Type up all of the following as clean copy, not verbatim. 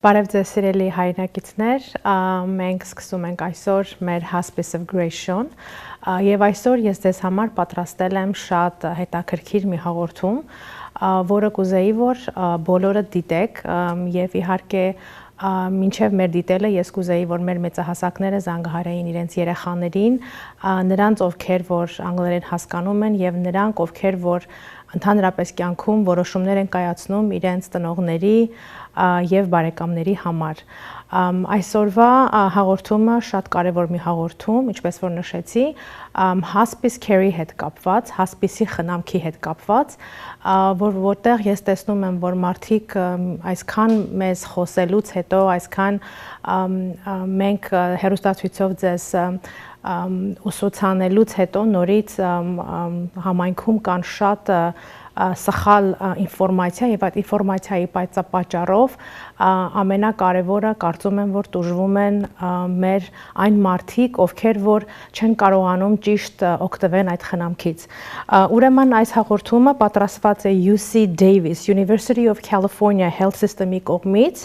Բարև ձեզ սիրելի հայրենակիցներ, մենք սկսում ենք այսօր մեր Hospice of Grace-ն եւ այսօր ես ձեզ համար պատրաստել եմ շատ հետաքրքիր մի հաղորդում, որը կուզեի որ բոլորը դիտեք եւ իհարկե մինչև մեր դիտելը ես կուզեի որ մեր մեծահասակները զանգահարեին իրենց երեխաներին, նրանց ովքեր որ անգլերեն հասկանում են եւ նրանք ովքեր որ ընդհանրապես կյանքում որոշումներ են կայացնում իրենց տնողների եւ բարեկամների համար։ Այսօրվա հաղորդումը շատ կարևոր մի հաղորդում, ինչպես որ նշեցի, Hospice care-ի հետ կապված, Hospice-ի խնամքի հետ կապված, որտեղ ես տեսնում եմ, որ մարդիկ այսքան մեզ խոսելուց հետո, այսքան մենք հեռուստացույցով ձեզ ուսուցանելուց հետո նորից համայնքում կան շատ սխալ ինֆորմացիա եւ այդ ինֆորմացիայի պատճառով ամենակարևորը կարծում եմ որ տուժվում են մեր այն մարդիկ ովքեր որ չեն կարողանում ճիշտ օգտվել այդ խնամքից ուրեմն այս հաղորդումը պատրաստված է UC Davis University of California Health System-ի կողմից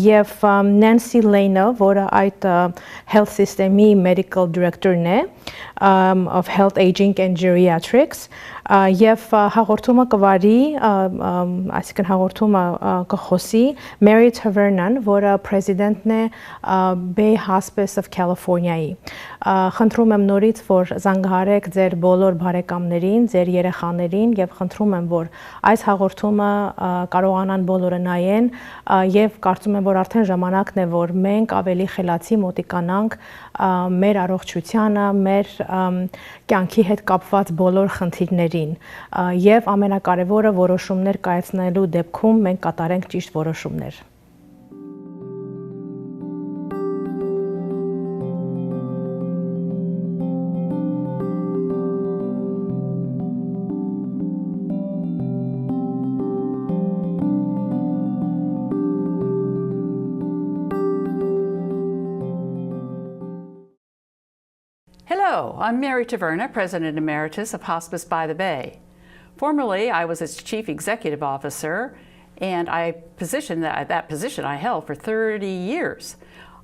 եւ Nancy Lane-ը որը այդ Health System-ի Medical Director-ն է of Health Aging and Geriatrics եւ հաղորդումը կվարի, այսինքն հաղորդումը կխոսի Mary Tavernan, որը president-ն է Bay Hospice of California-ի։ Խնդրում եմ նորից, որ զանգահարեք ձեր բոլոր բարեկամներին, ձեր երեխաներին եւ խնդրում եմ, որ այս հաղորդումը կարողանան բոլորը նայեն եւ կարծում եմ, որ արդեն ժամանակն է, որ մենք ավելի խելացի մոտիկանանք մեր առողջությանը, մեր կյանքի հետ կապված բոլոր խնդիրներին եւ ամենակարևորը որոշումներ կայացնելու դեպքում մենք կատարենք ճիշտ որոշումներ։ Hello, I'm Mary Taverna, President Emeritus of Hospice by the Bay. Formerly, I was its Chief Executive Officer, and that position I held for 30 years.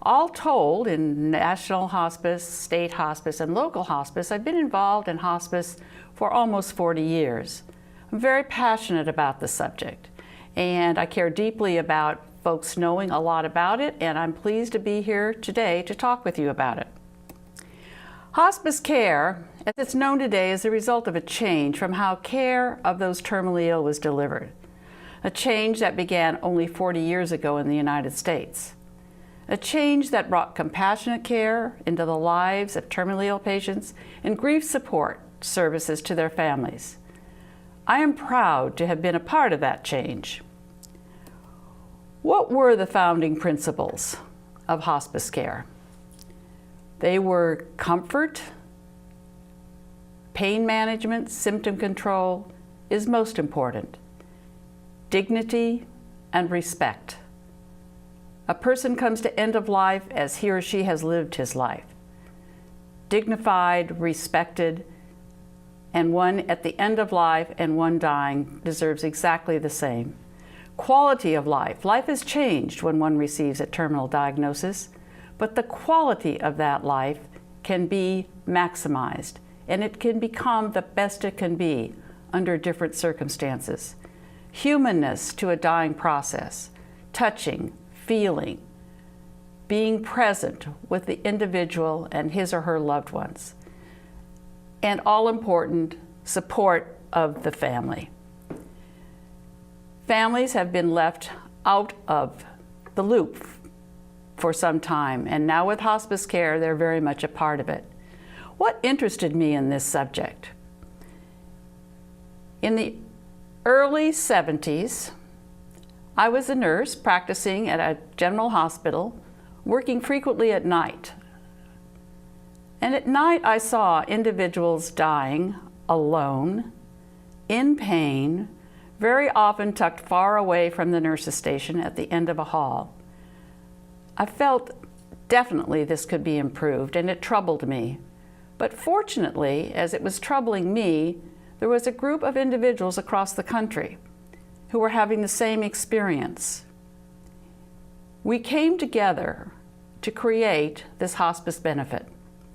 All told, in National Hospice, State Hospice, and Local Hospice, I've been involved in hospice for almost 40 years. I'm very passionate about the subject, and I care deeply about folks knowing a lot about it, and I'm pleased to be here today to talk with you about it. Hospice care, as it's known today, is the result of a change from how care of those terminally ill was delivered. A change that began only 40 years ago in the United States. A change that brought compassionate care into the lives of terminally ill patients and grief support services to their families. I am proud to have been a part of that change. What were the founding principles of hospice care? They were comfort, pain management, symptom control is most important, dignity and respect. A person comes to end of life as he or she has lived his life, dignified, respected, and one at the end of life and one dying deserves exactly the same. Quality of life. Life has changed when one receives a terminal diagnosis. But the quality of that life can be maximized, and it can become the best it can be under different circumstances. Humanness to a dying process, touching, feeling, being present with the individual and his or her loved ones, and all important, support of the family. Families have been left out of the loop for some time, and now with hospice care, they're very much a part of it. What interested me in this subject? In the early 70s, I was a nurse practicing at a general hospital, working frequently at night. And at night, I saw individuals dying alone, in pain, very often tucked far away from the nurse's station at the end of a hall. I felt definitely this could be improved, and it troubled me. But fortunately, as it was troubling me, there was a group of individuals across the country who were having the same experience. We came together to create this hospice benefit,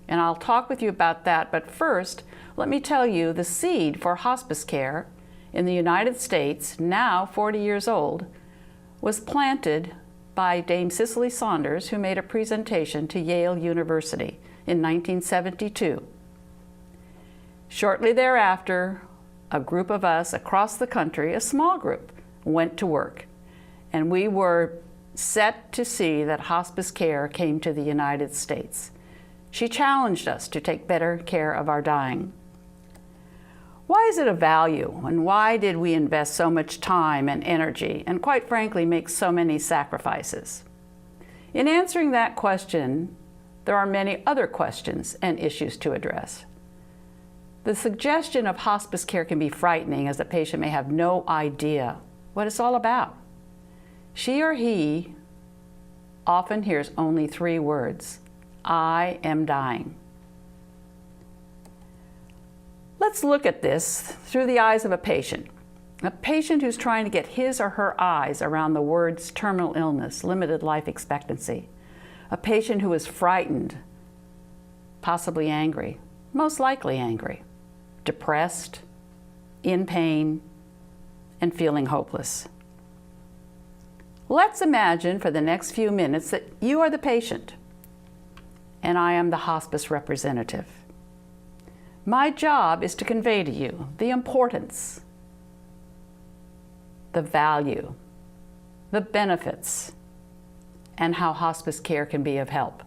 and I'll talk with you about that, but first, let me tell you the seed for hospice care in the United States, now 40 years old, was planted by Dame Cicely Saunders, who made a presentation to Yale University in 1972. Shortly thereafter, a group of us across the country, a small group, went to work, and we were set to see that hospice care came to the United States. She challenged us to take better care of our dying. Why is it a value, and why did we invest so much time and energy, and quite frankly, make so many sacrifices? In answering that question, there are many other questions and issues to address. The suggestion of hospice care can be frightening, as the patient may have no idea what it's all about. She or he often hears only 3 words: I am dying. Let's look at this through the eyes of a patient who's trying to get his or her eyes around the words terminal illness, limited life expectancy, a patient who is frightened, possibly angry, most likely angry, depressed, in pain, and feeling hopeless. Let's imagine for the next few minutes that you are the patient and I am the hospice representative. My job is to convey to you the importance, the value, the benefits, and how hospice care can be of help.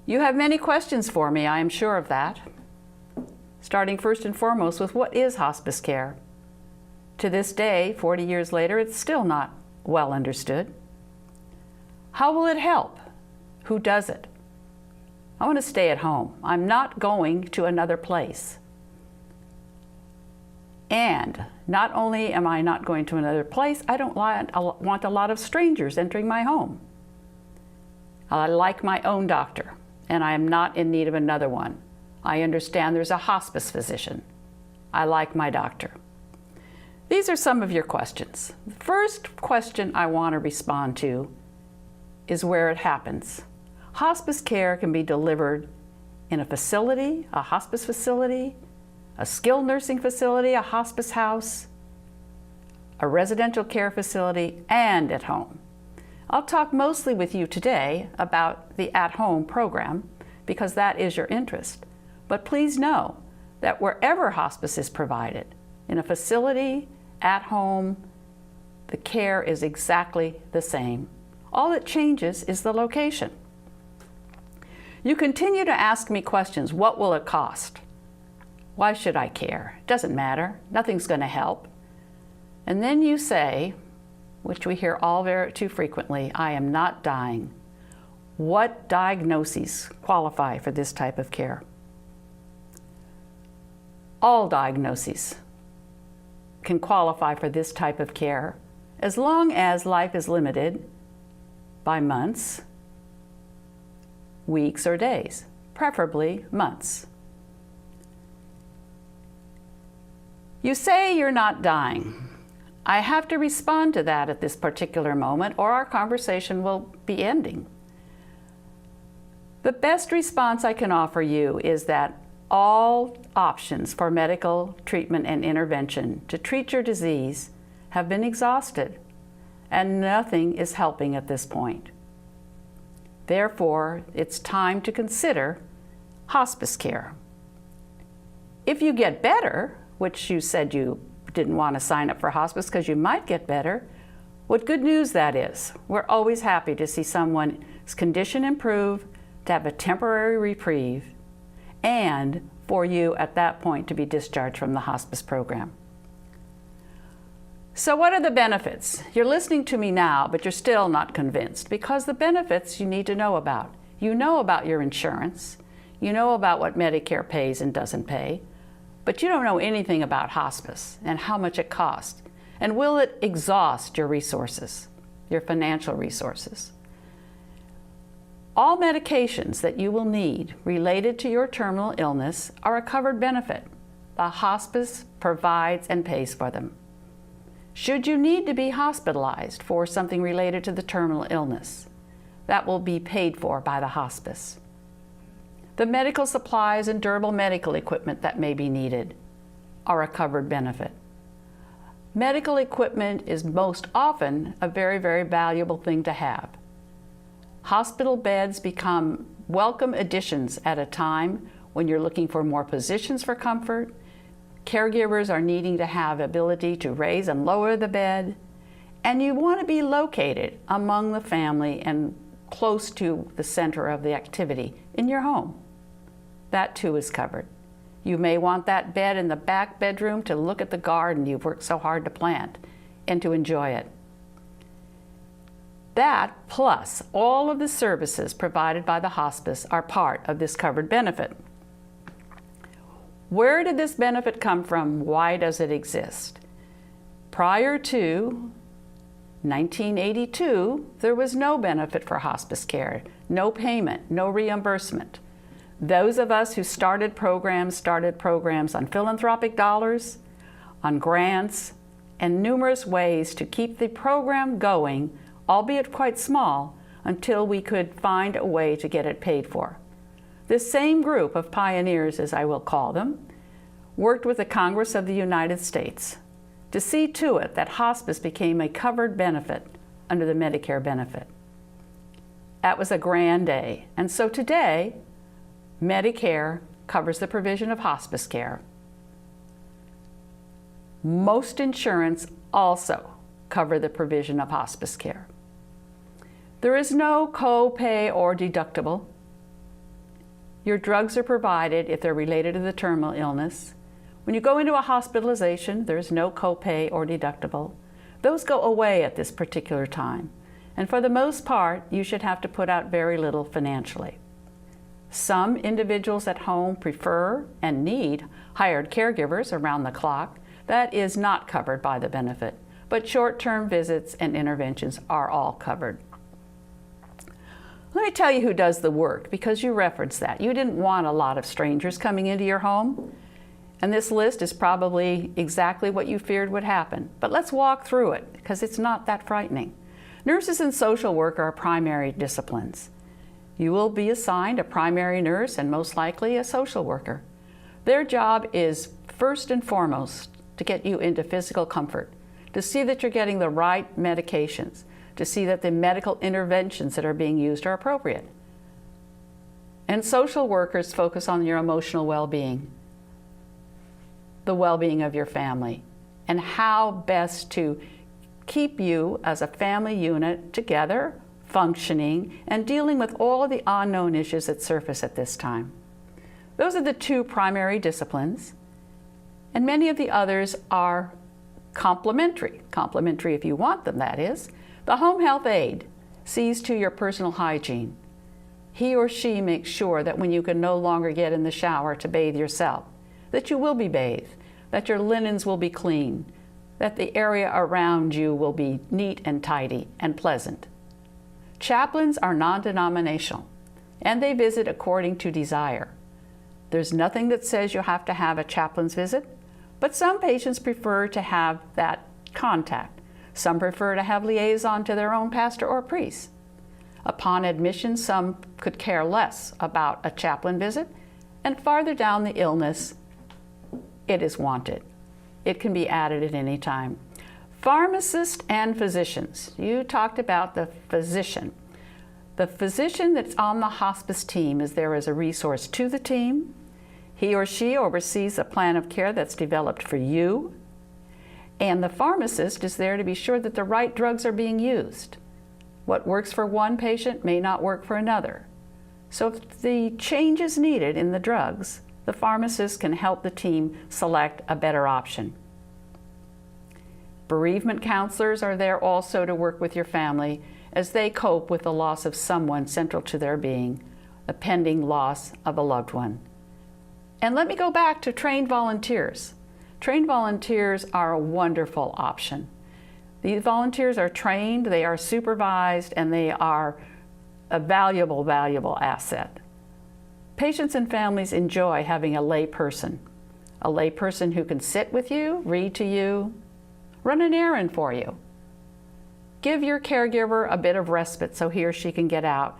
You have many questions for me, I am sure of that. Starting first and foremost with what is hospice care? To this day, 40 years later, it's still not well understood. How will it help? Who does it? I want to stay at home. I'm not going to another place. And not only am I not going to another place, I don't want a lot of strangers entering my home. I like my own doctor, and I am not in need of another one. I understand there's a hospice physician. I like my doctor. These are some of your questions. The first question I want to respond to is where it happens. Hospice care can be delivered in a facility, a hospice facility, a skilled nursing facility, a hospice house, a residential care facility, and at home. I'll talk mostly with you today about the at-home program because that is your interest. But please know that wherever hospice is provided, in a facility, at home, the care is exactly the same. All that changes is the location. You continue to ask me questions. What will it cost? Why should I care? It doesn't matter. Nothing's going to help. And then you say, which we hear all very too frequently, I am not dying. What diagnoses qualify for this type of care? All diagnoses can qualify for this type of care as long as life is limited by months, weeks, or days, preferably months. You say you're not dying. I have to respond to that at this particular moment, or our conversation will be ending. The best response I can offer you is that all options for medical treatment and intervention to treat your disease have been exhausted, and nothing is helping at this point. Therefore, it's time to consider hospice care. If you get better, which you said you didn't want to sign up for hospice because you might get better, what good news that is. We're always happy to see someone's condition improve, to have a temporary reprieve, and for you at that point to be discharged from the hospice program. So what are the benefits? You're listening to me now, but you're still not convinced, because the benefits you need to know about. You know about your insurance, you know about what Medicare pays and doesn't pay, but you don't know anything about hospice and how much it costs, and will it exhaust your resources, your financial resources. All medications that you will need related to your terminal illness are a covered benefit. The hospice provides and pays for them. Should you need to be hospitalized for something related to the terminal illness, that will be paid for by the hospice. The medical supplies and durable medical equipment that may be needed are a covered benefit. Medical equipment is most often a very, very valuable thing to have. Hospital beds become welcome additions at a time when you're looking for more positions for comfort. Caregivers are needing to have ability to raise and lower the bed, and you want to be located among the family and close to the center of the activity in your home. That too is covered. You may want that bed in the back bedroom to look at the garden you've worked so hard to plant and to enjoy it. That, plus all of the services provided by the hospice, are part of this covered benefit. Where did this benefit come from? Why does it exist? Prior to 1982, there was no benefit for hospice care, no payment, no reimbursement. Those of us who started programs on philanthropic dollars, on grants, and numerous ways to keep the program going, albeit quite small, until we could find a way to get it paid for. This same group of pioneers, as I will call them, worked with the Congress of the United States to see to it that hospice became a covered benefit under the Medicare benefit. That was a grand day, and so today, Medicare covers the provision of hospice care. Most insurance also cover the provision of hospice care. There is no co-pay or deductible. Your drugs are provided if they're related to the terminal illness. When you go into a hospitalization, there's no co-pay or deductible. Those go away at this particular time. And for the most part, you should have to put out very little financially. Some individuals at home prefer and need hired caregivers around the clock. That is not covered by the benefit, but short-term visits and interventions are all covered. Let me tell you who does the work, because you referenced that. You didn't want a lot of strangers coming into your home, and this list is probably exactly what you feared would happen. But let's walk through it, because it's not that frightening. Nurses and social work are primary disciplines. You will be assigned a primary nurse and most likely a social worker. Their job is first and foremost to get you into physical comfort, to see that you're getting the right medications, to see that the medical interventions that are being used are appropriate. And social workers focus on your emotional well-being, the well-being of your family, and how best to keep you as a family unit together, functioning, and dealing with all of the unknown issues that surface at this time. Those are the two primary disciplines, and many of the others are complementary if you want them, that is. The home health aide sees to your personal hygiene. He or she makes sure that when you can no longer get in the shower to bathe yourself, that you will be bathed, that your linens will be clean, that the area around you will be neat and tidy and pleasant. Chaplains are non-denominational, and they visit according to desire. There's nothing that says you have to have a chaplain's visit, but some patients prefer to have that contact. Some prefer to have liaison to their own pastor or priest. Upon admission, some could care less about a chaplain visit, and farther down the illness, it is wanted. It can be added at any time. Pharmacists and physicians. You talked about the physician. The physician that's on the hospice team is there as a resource to the team. He or she oversees a plan of care that's developed for you. And the pharmacist is there to be sure that the right drugs are being used. What works for one patient may not work for another. So if the change is needed in the drugs, the pharmacist can help the team select a better option. Bereavement counselors are there also to work with your family as they cope with the loss of someone central to their being, the pending loss of a loved one. And let me go back to trained volunteers. Trained volunteers are a wonderful option. These volunteers are trained, they are supervised, and they are a valuable, valuable asset. Patients and families enjoy having a lay person who can sit with you, read to you, run an errand for you. Give your caregiver a bit of respite so he or she can get out,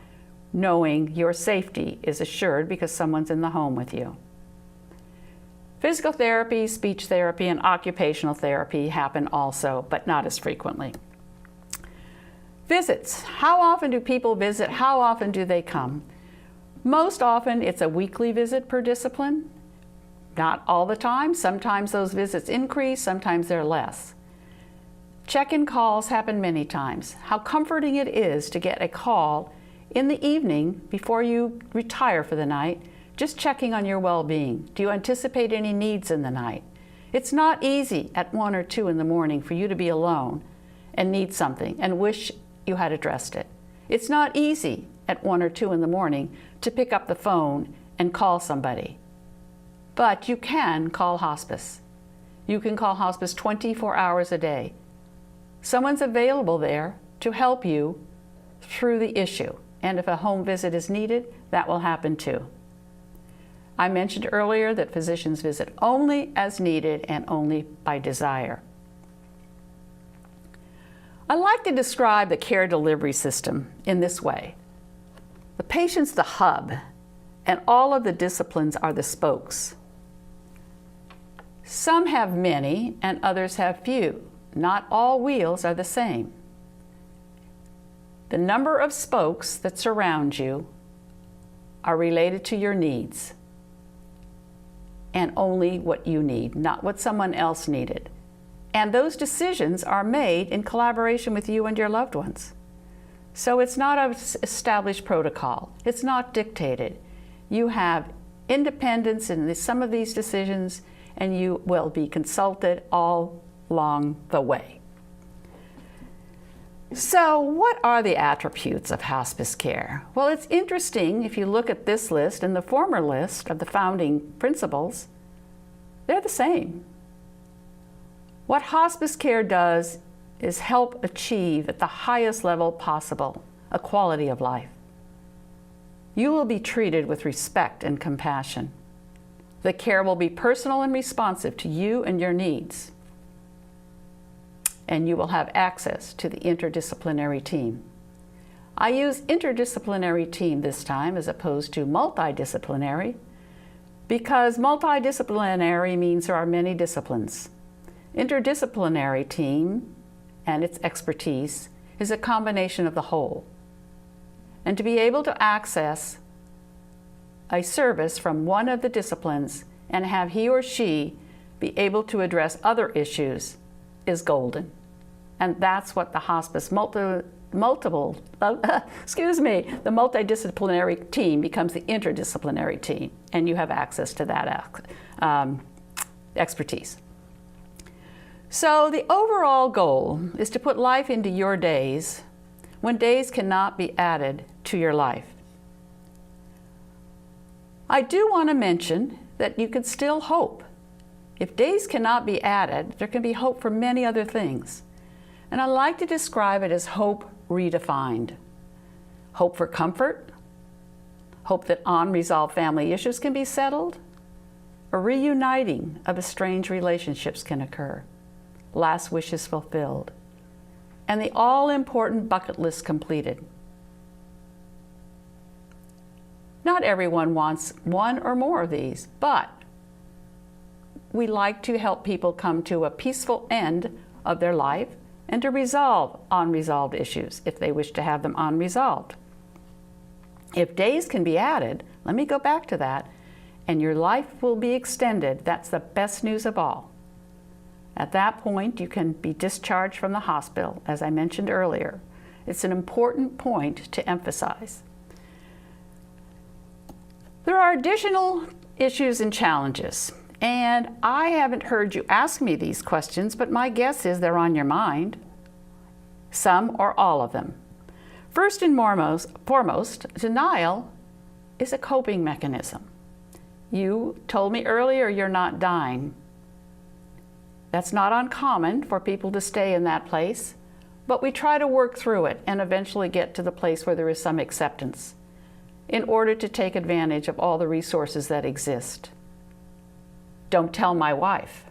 knowing your safety is assured because someone's in the home with you. Physical therapy, speech therapy, and occupational therapy happen also, but not as frequently. Visits. How often do people visit? How often do they come? Most often it's a weekly visit per discipline. Not all the time. Sometimes those visits increase, sometimes they're less. Check-in calls happen many times. How comforting it is to get a call in the evening before you retire for the night, just checking on your well-being. Do you anticipate any needs in the night? It's not easy at 1 or 2 in the morning for you to be alone and need something and wish you had addressed it. It's not easy at 1 or 2 in the morning to pick up the phone and call somebody. But you can call hospice. You can call hospice 24 hours a day. Someone's available there to help you through the issue. And if a home visit is needed, that will happen too. I mentioned earlier that physicians visit only as needed and only by desire. I like to describe the care delivery system in this way. The patient's the hub, and all of the disciplines are the spokes. Some have many, and others have few. Not all wheels are the same. The number of spokes that surround you are related to your needs, and only what you need, not what someone else needed. And those decisions are made in collaboration with you and your loved ones. So it's not an established protocol. It's not dictated. You have independence in some of these decisions, and you will be consulted all along the way. So what are the attributes of hospice care? Well, it's interesting if you look at this list and the former list of the founding principles, they're the same. What hospice care does is help achieve at the highest level possible a quality of life. You will be treated with respect and compassion. The care will be personal and responsive to you and your needs. And you will have access to the interdisciplinary team. I use interdisciplinary team this time as opposed to multidisciplinary because multidisciplinary means there are many disciplines. Interdisciplinary team and its expertise is a combination of the whole. And to be able to access a service from one of the disciplines and have he or she be able to address other issues is golden. And that's what the hospice the multidisciplinary team becomes the interdisciplinary team, and you have access to that expertise. So the overall goal is to put life into your days when days cannot be added to your life. I do want to mention that you can still hope. If days cannot be added, there can be hope for many other things. And I like to describe it as hope redefined. Hope for comfort, hope that unresolved family issues can be settled, a reuniting of estranged relationships can occur, last wishes fulfilled, and the all-important bucket list completed. Not everyone wants one or more of these, but we like to help people come to a peaceful end of their life and to resolve unresolved issues if they wish to have them unresolved. If days can be added, let me go back to that, and your life will be extended. That's the best news of all. At that point, you can be discharged from the hospital, as I mentioned earlier. It's an important point to emphasize. There are additional issues and challenges. And I haven't heard you ask me these questions, but my guess is they're on your mind. Some or all of them. First and foremost, denial is a coping mechanism. You told me earlier you're not dying. That's not uncommon for people to stay in that place, but we try to work through it and eventually get to the place where there is some acceptance in order to take advantage of all the resources that exist. Don't tell my wife.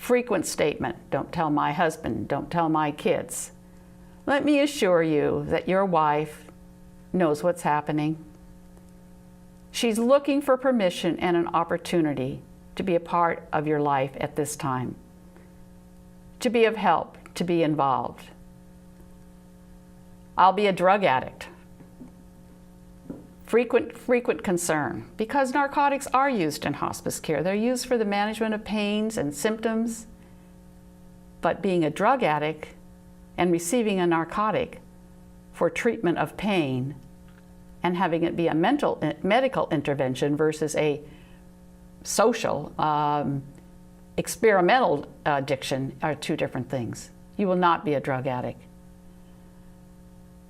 frequent statement, don't tell my husband, don't tell my kids. Let me assure you that your wife knows what's happening. She's looking for permission and an opportunity to be a part of your life at this time, to be of help, to be involved. I'll be a drug addict. Frequent concern, because narcotics are used in hospice care. They're used for the management of pains and symptoms, but being a drug addict and receiving a narcotic for treatment of pain and having it be a medical intervention versus a social, experimental addiction are two different things. You will not be a drug addict.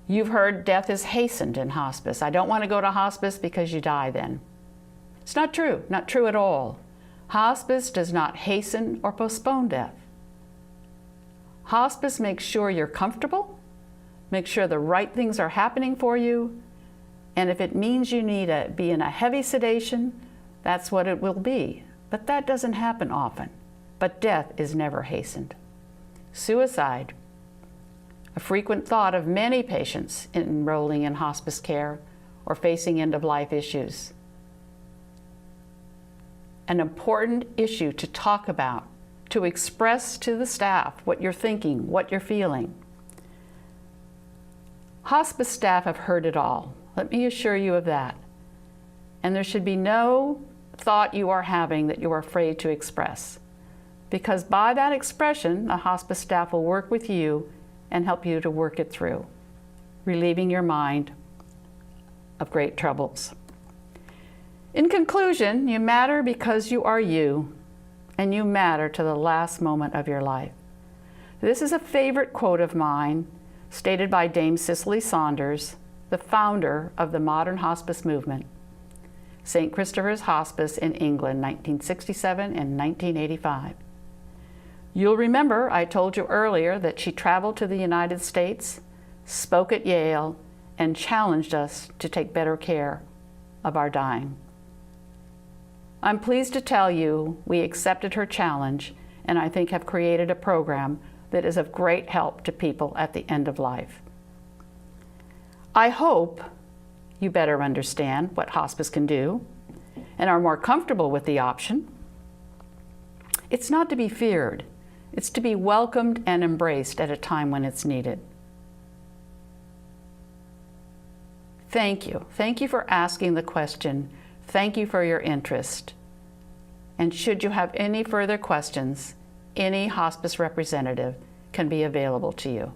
You've heard death is hastened in hospice. I don't want to go to hospice because you die then. It's not true at all. Hospice does not hasten or postpone death. Hospice makes sure you're comfortable, makes sure the right things are happening for you, and if it means you need to be in a heavy sedation, that's what it will be. But that doesn't happen often. But death is never hastened. Suicide, a frequent thought of many patients enrolling in hospice care or facing end-of-life issues. An important issue to talk about, to express to the staff what you're thinking, what you're feeling. Hospice staff have heard it all. Let me assure you of that. And there should be no thought you are having that you are afraid to express. Because by that expression, the hospice staff will work with you and help you to work it through, relieving your mind of great troubles. In conclusion, you matter because you are you, and you matter to the last moment of your life. This is a favorite quote of mine, stated by Dame Cicely Saunders, the founder of the modern hospice movement, St. Christopher's Hospice in England, 1967 and 1985. You'll remember I told you earlier that she traveled to the United States, spoke at Yale, and challenged us to take better care of our dying. I'm pleased to tell you we accepted her challenge and I think have created a program that is of great help to people at the end of life. I hope you better understand what hospice can do and are more comfortable with the option. It's not to be feared. It's to be welcomed and embraced at a time when it's needed. Thank you. Thank you for asking the question. Thank you for your interest. And should you have any further questions, any hospice representative can be available to you.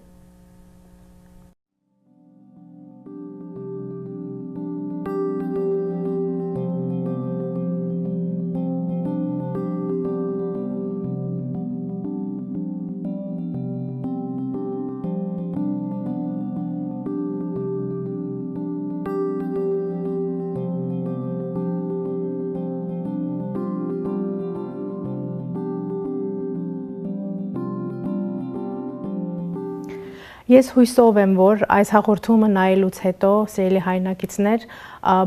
Ես հույսով եմ, որ այս հաղորդումը նայելուց հետո, սիրելի հայրենակիցներ,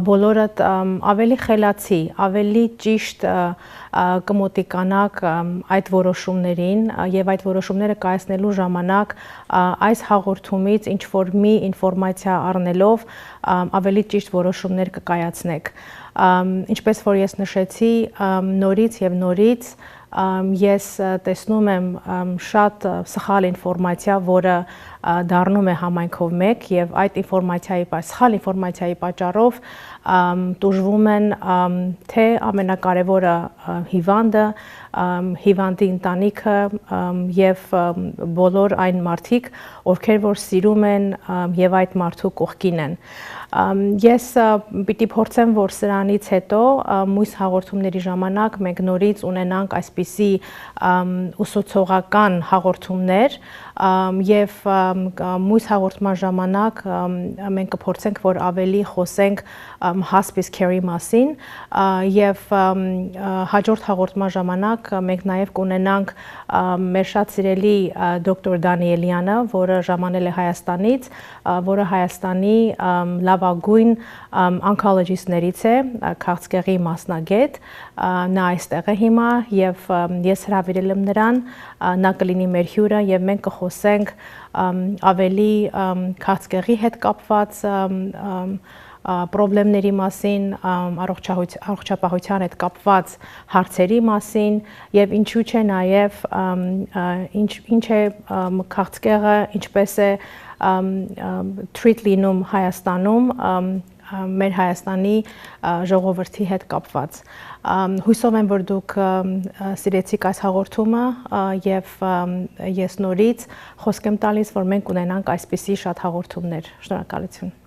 բոլորդ ավելի խելացի, ավելի ճիշտ կմոտիկանաք այդ որոշումներին եւ այդ որոշումները կայացնելու ժամանակ այս հաղորդումից ինչ որ մի ինֆորմացիա առնելով ավելի ճիշտ որոշումներ կկայացնեք։ Ինչպես որ ես նշեցի, նորից եւ նորից ես տեսնում եմ շատ սխալ ինֆորմացիա, որը դառնում է համայնքով մեկ եւ այդ սխալ ինֆորմացիայի պատճառով տուժվում են թե ամենակարևորը հիվանդը, հիվանդի ընտանիքը եւ բոլոր այն մարդիկ, ովքեր որ սիրում են եւ այդ մարդու կողքին են։ Ես պիտի փորձեմ, որ սրանից հետո մյուս հաղորդումների ժամանակ մենք նորից ունենանք այսպիսի ուսուցողական հաղորդումներ, եւ մյուս հաղորդման ժամանակ մենք կփորձենք որ ավելի խոսենք hospice care-ի մասին եւ հաջորդ հաղորդման ժամանակ մենք նաեւ կունենանք մեր շատ սիրելի դոկտոր Դանիելյանը, որը ժամանել է Հայաստանից, որը Հայաստանի լավագույն oncologist-ներից է, քաղցկեղի մասնագետ, նա այստեղ է հիմա եւ ես հրավիրել եմ նրան, նա կլինի մեր հյուրը եւ մենք կխոսենք ավելի քաղցկեղի հետ կապված պրոբլեմների մասին, առողջապահության հետ կապված հարցերի մասին եւ ինչու՞ չէ նաեւ ինչ է քաղցկեղը, ինչպես է treat լինում Հայաստանում մեր Հայաստանի ժողովրդի հետ կապված։ Հույսով եմ, որ դուք սիրեցիք այս հաղորդումը եւ ես նորից խոսք եմ տալիս, որ մենք ունենանք այսպիսի շատ հաղորդումներ։ Շնորհակալություն։